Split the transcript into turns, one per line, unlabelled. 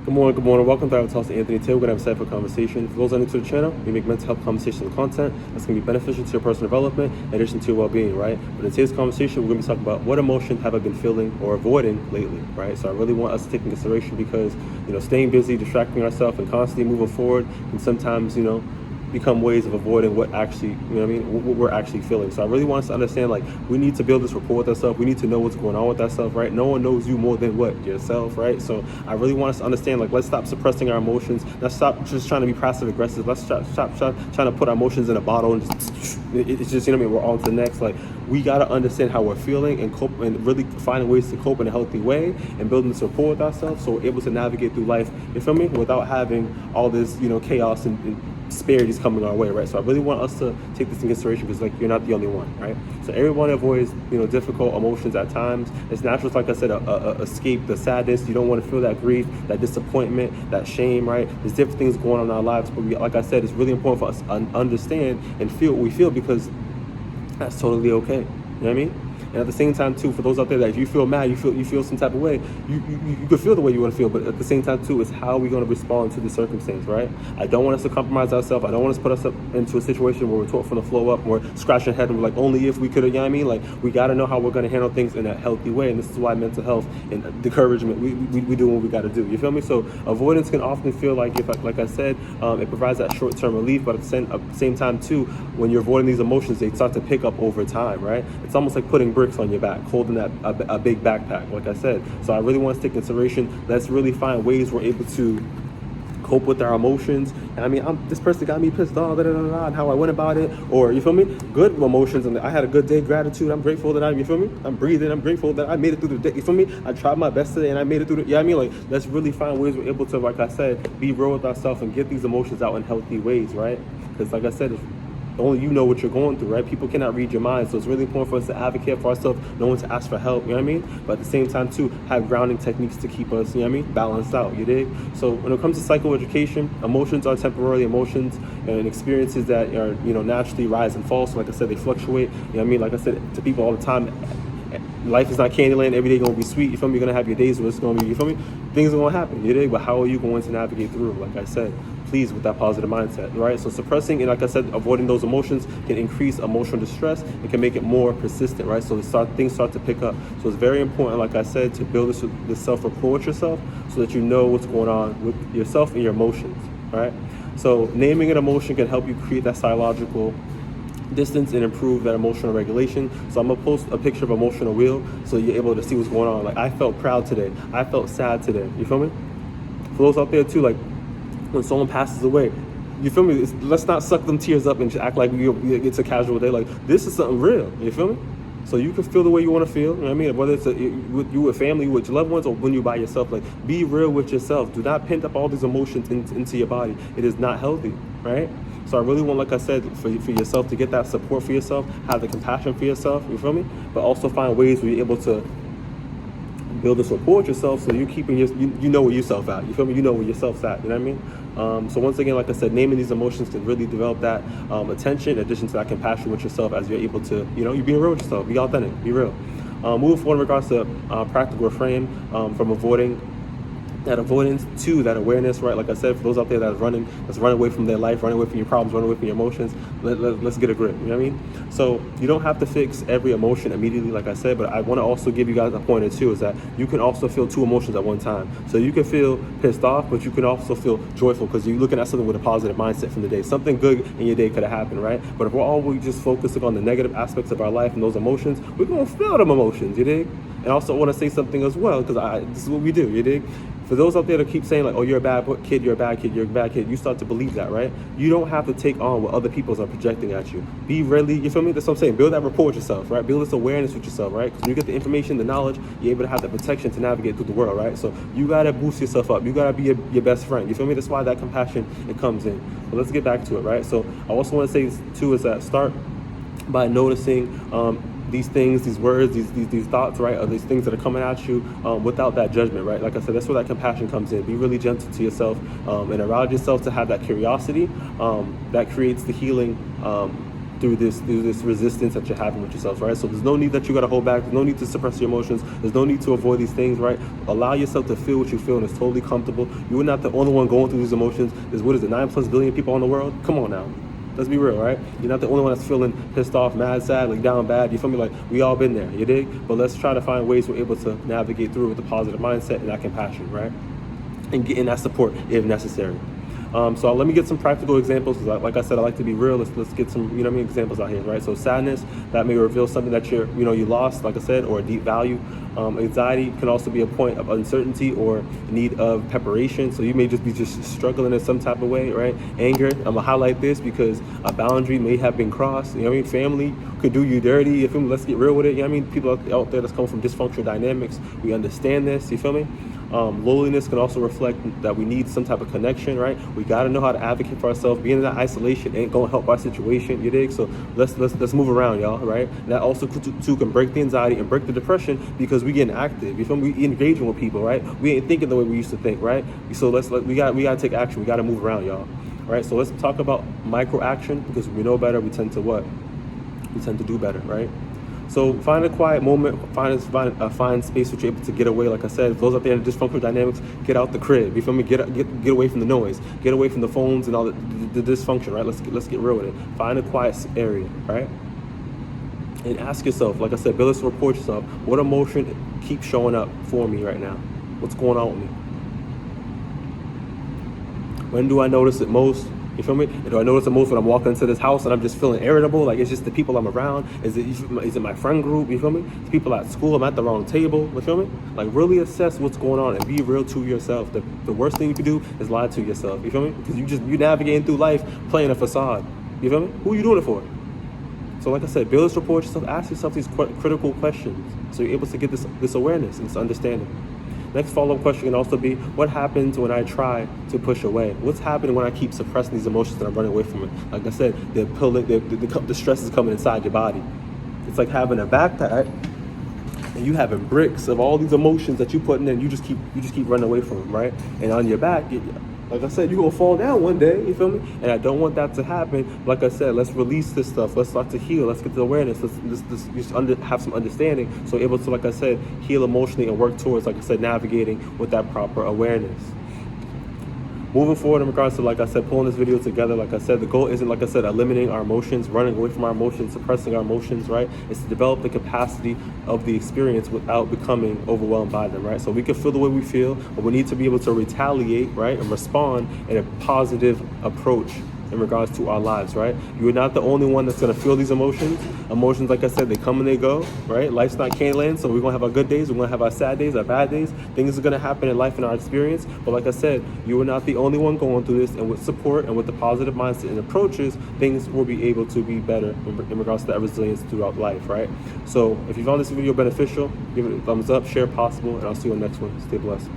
Good morning. Welcome to our talk to Anthony. Today we're going to have a insightful conversation. For those that are new to the channel, we make mental health conversation and content that's going to be beneficial to your personal development in addition to your well-being, right? But in today's conversation, we're going to be talking about what emotion have I been feeling or avoiding lately, right? So I really want us to take into consideration because, staying busy, distracting ourselves, and constantly moving forward can sometimes, become ways of avoiding what actually, what we're actually feeling. So I really want us to understand, we need to build this rapport with ourselves. We need to know what's going on with ourselves, right? No one knows you more than what? Yourself, right? So I really want us to understand, let's stop suppressing our emotions. Let's stop just trying to be passive aggressive. Let's stop trying to put our emotions in a bottle and it's just, we're on to the next. We got to understand how we're feeling and cope, and really finding ways to cope in a healthy way and building this rapport with ourselves so we're able to navigate through life, you feel me, without having all this, chaos and disparities coming our way, right? So I really want us to take this in consideration because, you're not the only one, right? So everyone avoids, difficult emotions at times. It's natural, like I said, escape the sadness. You don't want to feel that grief, that disappointment, that shame, right? There's different things going on in our lives, but like I said, it's really important for us to understand and feel what we feel because that's totally okay. You know what I mean? And at the same time, too, for those out there that if you feel mad, you feel some type of way, you could feel the way you want to feel, but at the same time, too, it's how we're going to respond to the circumstance, right? I don't want us to compromise ourselves. I don't want us to put us into a situation where we're taught from the flow up, and we're scratching our head and we're like, only if we could, you know what I mean? We got to know how we're going to handle things in a healthy way, and this is why mental health and encouragement, we do what we got to do. You feel me? So avoidance can often feel like I said, it provides that short-term relief, but at the same time, too, when you're avoiding these emotions, they start to pick up over time, right? It's almost like putting bricks on your back, holding a big backpack, like I said. So I really want to take consideration. Let's really find ways we're able to cope with our emotions. I mean, this person got me pissed off, and how I went about it, or you feel me? Good emotions, and I had a good day. Gratitude. I'm grateful that you feel me? I'm breathing. I'm grateful that I made it through the day. You feel me? I tried my best today, and I made it through the. Yeah, I mean, let's really find ways we're able to, like I said, be real with ourselves and get these emotions out in healthy ways, right? Because, like I said, only you know what you're going through, right? People cannot read your mind, so it's really important for us to advocate for ourselves, know when to ask for help, you know what I mean? But at the same time, too, have grounding techniques to keep us, you know what I mean, balanced out, you dig? So when it comes to psychoeducation, emotions are temporary emotions and experiences that are, naturally rise and fall. So like I said, they fluctuate, you know what I mean? Like I said to people all the time, life is not Candyland. Every day gonna be sweet. You feel me? You're gonna have your days where it's gonna be, you feel me? Things are gonna happen. You dig? But how are you going to navigate through? Like I said, please with that positive mindset, right? So suppressing and, like I said, avoiding those emotions can increase emotional distress and can make it more persistent, right? So things start to pick up. So it's very important, like I said, to build this self-rapport with yourself so that you know what's going on with yourself and your emotions, right? So naming an emotion can help you create that psychological distance and improve that emotional regulation. So I'm gonna post a picture of emotional wheel so you're able to see what's going on. Like, I felt proud today, I felt sad today, you feel me? For those out there too, when someone passes away, you feel me? Let's not suck them tears up and just act like it's a casual day. This is something real, you feel me? So you can feel the way you want to feel, you know what I mean? Whether it's with you with family, with your loved ones, or when you're by yourself, be real with yourself. Do not pent up all these emotions into your body. It is not healthy, right? So I really want, like I said, for yourself to get that support for yourself, have the compassion for yourself, you feel me? But also find ways where you're able to build this rapport with yourself so you're keeping you know where yourself at, you feel me? You know where yourself's at, you know what I mean? So once again, like I said, naming these emotions can really develop that attention in addition to that compassion with yourself as you're able to, you're being real with yourself, be authentic, be real. Moving forward in regards to practical refrain from avoiding that avoidance to that awareness, right? Like I said, for those out there that's running away from their life, running away from your problems, running away from your emotions, let's get a grip, you know what I mean? So you don't have to fix every emotion immediately, like I said, but I want to also give you guys a pointer too, is that you can also feel two emotions at one time. So you can feel pissed off, but you can also feel joyful because you're looking at something with a positive mindset from the day. Something good in your day could have happened, right? But if we're always just focusing on the negative aspects of our life and those emotions, we're going to feel them emotions, you dig? And I also want to say something as well, because this is what we do, you dig? For those out there that keep saying, oh, you're a bad kid, you're a bad kid, you're a bad kid, you start to believe that, right? You don't have to take on what other people are projecting at you. Be really, you feel me? That's what I'm saying. Build that rapport with yourself, right? Build this awareness with yourself, right? Because when you get the information, the knowledge, you're able to have the protection to navigate through the world, right? So you got to boost yourself up. You got to be your best friend. You feel me? That's why that compassion, it comes in. But let's get back to it, right? So I also want to say, too, is that start by noticing these things, these words, these thoughts, right, or these things that are coming at you without that judgment, right? Like I said, that's where that compassion comes in. Be really gentle to yourself and allow yourself to have that curiosity that creates the healing through this resistance that you're having with yourself, right? So there's no need that you gotta hold back. There's no need to suppress your emotions. There's no need to avoid these things, right? Allow yourself to feel what you feel, and it's totally comfortable. You're not the only one going through these emotions. There's, 9+ billion people in the world? Come on now. Let's be real, right? You're not the only one that's feeling pissed off, mad, sad, like down bad. You feel me? Like, we all been there, you dig? But let's try to find ways we're able to navigate through with a positive mindset and that compassion, right? And getting that support if necessary. So let me get some practical examples, because like I said, I like to be real. Let's get some, examples out here, right? So sadness, that may reveal something that you lost, like I said, or a deep value. Anxiety can also be a point of uncertainty or need of preparation. So you may just be struggling in some type of way, right? Anger, I'm gonna highlight this because a boundary may have been crossed. Family could do you dirty. Let's get real with it. People out there that's coming from dysfunctional dynamics, we understand this. You feel me? Loneliness can also reflect that we need some type of connection, right? We got to know how to advocate for ourselves. Being in that isolation ain't gonna help our situation, you dig? So let's move around, y'all, right? And that also too can break the anxiety and break the depression, because we getting active. You feel me? We engaging with people, right? We ain't thinking the way we used to think, right? So we gotta take action. We gotta move around, y'all. All right. So let's talk about micro action, because we know better. We tend to what? We tend to do better, right? So find a quiet moment, find space which you're able to get away. Like I said, those out there in dysfunctional dynamics, get out the crib. You feel me? Get away from the noise. Get away from the phones and all the dysfunction, right? Let's get real with it. Find a quiet area, right? And ask yourself, like I said, build this rapport with yourself. What emotion keeps showing up for me right now? What's going on with me? When do I notice it most? You feel me? Do I notice it most when I'm walking into this house and I'm just feeling irritable? Like, it's just the people I'm around. Is it my friend group? You feel me? It's people at school. I'm at the wrong table. You feel me? Like, really assess what's going on and be real to yourself. The worst thing you can do is lie to yourself. You feel me? Because you navigating through life playing a facade. You feel me? Who are you doing it for? So like I said, build this rapport with yourself. Ask yourself these critical questions so you're able to get this awareness and this understanding. Next follow-up question can also be, what happens when I try to push away? What's happening when I keep suppressing these emotions and I'm running away from it? Like I said, the stress is coming inside your body. It's like having a backpack and you having bricks of all these emotions that you putting in. You just keep running away from them, right? And on your back, like I said, you're going to fall down one day, you feel me? And I don't want that to happen. Like I said, let's release this stuff. Let's start to heal. Let's get the awareness. Let's just have some understanding, so able to, like I said, heal emotionally and work towards, like I said, navigating with that proper awareness. Moving forward in regards to, like I said, pulling this video together, like I said, the goal isn't, like I said, eliminating our emotions, running away from our emotions, suppressing our emotions, right? It's to develop the capacity of the experience without becoming overwhelmed by them, right? So we can feel the way we feel, but we need to be able to retaliate, right? And respond in a positive approach in regards to our lives, right? You are not the only one that's gonna feel these emotions. Emotions, like I said, they come and they go, right? Life's not Candyland, so we're gonna have our good days, we're gonna have our sad days, our bad days. Things are gonna happen in life and our experience. But like I said, you are not the only one going through this, and with support and with the positive mindset and approaches, things will be able to be better in regards to that resilience throughout life, right? So if you found this video beneficial, give it a thumbs up, share if possible, and I'll see you on the next one. Stay blessed.